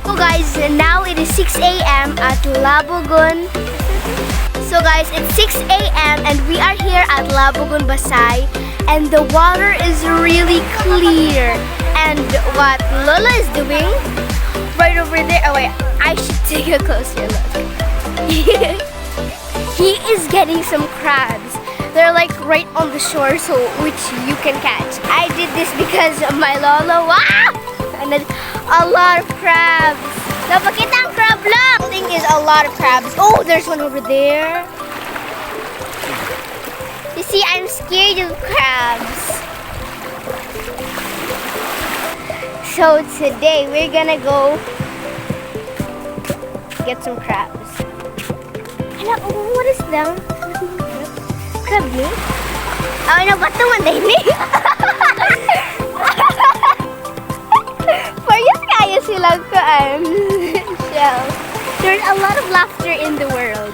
So guys, now it is 6 a.m. at Labugon. So guys, it's 6 a.m. and we are here at Labugon Basay, and the water is really clear. And what Lola is doing right over there, oh wait, I should take a closer look. He is getting some crabs. They're like right on the shore, so which you can catch. I did this because my Lola, wow! And then a lot of crabs. Napakita ang crab lang! The thing is a lot of crabs. Oh, there's one over there. You see, I'm scared of crabs. So today we're gonna go get some crabs. Hala, what is that? Crab meat? Oh, no, ba't naman din eh? Parehas kaya silang shell. There's a lot of laughter in the world.